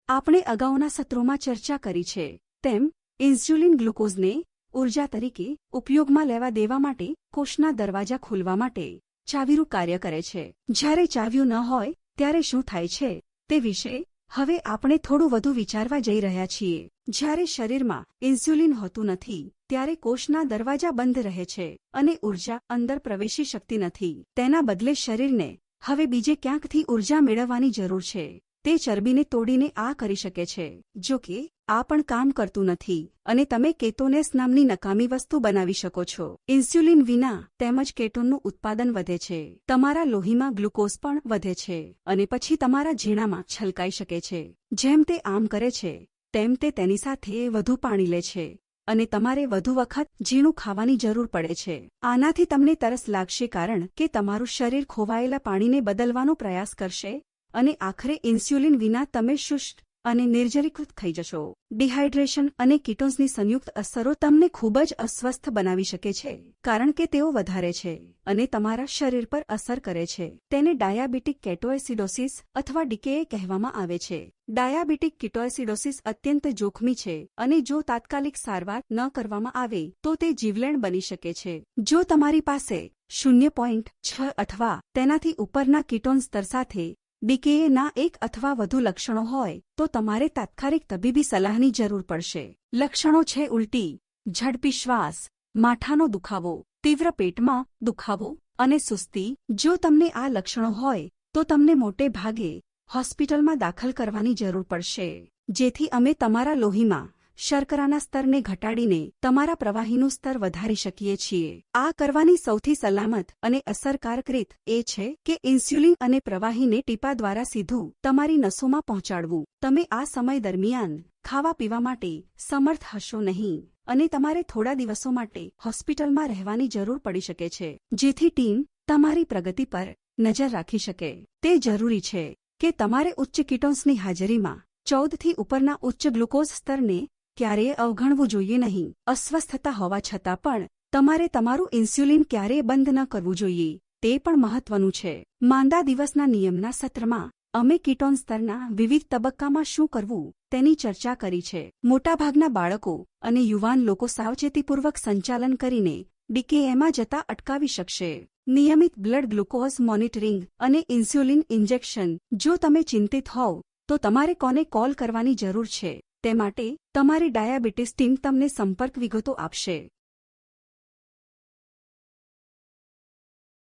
આપણે અગાઉના સત્રોમાં ચર્ચા કરી છે તેમ ઇન્સ્યુલિન ગ્લુકોઝને ઉર્જા તરીકે ઉપયોગમાં લેવા દેવા માટે કોષના દરવાજા ખોલવા માટે ચાવીરૂપ કાર્ય કરે છે. જ્યારે ચાવીયું ન હોય ત્યારે શું થાય છે તે વિશે હવે આપણે થોડું વધુ વિચારવા જઈ રહ્યા છીએ. જ્યારે શરીરમાં ઇન્સ્યુલિન હોતું નથી ત્યારે કોષના દરવાજા બંધ રહે છે અને ઉર્જા અંદર પ્રવેશી શકતી નથી. તેના બદલે શરીરને હવે બીજે ક્યાંકથી ઉર્જા મેળવવાની જરૂર છે. તે ચરબીને તોડીને આ કરી શકે છે. જો કે આ પણ કામ કરતું નથી અને તમે કેટોનેસ નામની નકામી વસ્તુ બનાવી શકો છો. ઇન્સ્યુલિન વિના તેમજ કેટોનનું ઉત્પાદન વધે છે, તમારા લોહીમાં ગ્લુકોઝ પણ વધે છે અને પછી તમારા ઝીણામાં છલકાઈ શકે છે. જેમ તે આમ કરે છે તેમ તે તેની સાથે વધુ પાણી લે છે અને તમારે વધુ વખત ઝીણું ખાવાની જરૂર પડે છે. આનાથી તમને તરસ લાગશે કારણ કે તમારું શરીર ખોવાયેલા પાણીને બદલવાનો પ્રયાસ કરશે અને આખરે ઇન્સ્યુલિન વિના તમે શુષ્ક અને નિર્જલીકૃત થઈ જશો. ડિહાઇડ્રેશન અને કીટોન્સની સંયુક્ત અસરો તમને ખૂબ જ અસ્વસ્થ બનાવી શકે છે કારણ કે તેઓ વધારે છે અને તમારા શરીર પર અસર કરે છે. તેને ડાયાબિટીક કેટોએસિડોસિસ અથવા ડીકેએ કહેવામાં આવે છે. ડાયાબિટીક કીટોએસિડોસિસ અત્યંત જોખમી છે અને જો તાત્કાલિક સારવાર ન કરવામાં આવે તો તે જીવલેણ બની શકે છે. જો તમારી પાસે 0.6 અથવા તેનાથી ઉપરના કીટોન સ્તર સાથે ડીકેએના એક અથવા વધુ લક્ષણો હોય તો તમારે તાત્કાલિક તબીબી સલાહની જરૂર પડશે. લક્ષણો છે ઉલટી, ઝડપી શ્વાસ, માથાનો દુખાવો, તીવ્ર પેટમાં દુખાવો અને સુસ્તી. જો તમને આ લક્ષણો હોય તો તમને મોટે ભાગે હોસ્પિટલમાં દાખલ કરવાની જરૂર પડશે જેથી અમે તમારા લોહીમાં શર્કરાના સ્તરને ઘટાડીને તમારા પ્રવાહીનું સ્તર વધારી શકીએ છીએ. આ કરવાની સૌથી સલામત અને અસરકારક રીત એ છે કે ઇન્સ્યુલિન અને પ્રવાહીને ટીપા દ્વારા સીધું તમારી નસોમાં પહોંચાડવું. તમે આ સમય દરમિયાન ખાવા પીવા માટે સમર્થ હશો નહીં અને તમારે થોડા દિવસો માટે હોસ્પિટલમાં રહેવાની જરૂર પડી શકે છે જેથી ટીમ તમારી પ્રગતિ પર નજર રાખી શકે. તે જરૂરી છે કે તમારે ઉચ્ચ કીટોન્સની હાજરીમાં 14 થી ઉપરના ઉચ્ચ ગ્લુકોઝ સ્તરને ક્યારેય અવગણવું જોઈએ નહીં. અસ્વસ્થતા હોવા છતાં પણ તમારે તમારું ઇન્સ્યુલિન ક્યારેય બંધ ન કરવું જોઈએ. તે પણ મહત્વનું છે. માંદા દિવસના નિયમના સત્રમાં અમે કીટોન સ્તરના વિવિધ તબક્કામાં શું કરવું તેની ચર્ચા કરી છે. મોટાભાગના બાળકો અને યુવાન લોકો સાવચેતીપૂર્વક સંચાલન કરીને ડીકેએમાં જતા અટકાવી શકશે. નિયમિત બ્લડ ગ્લુકોઝ મોનિટરિંગ અને ઇન્સ્યુલિન ઇન્જેક્શન. જો તમે ચિંતિત હોવ તો તમારે કોને કોલ કરવાની જરૂર છે તે માટે તમારી ડાયાબિટીસ ટીમ તમને સંપર્ક વિગતો આપશે.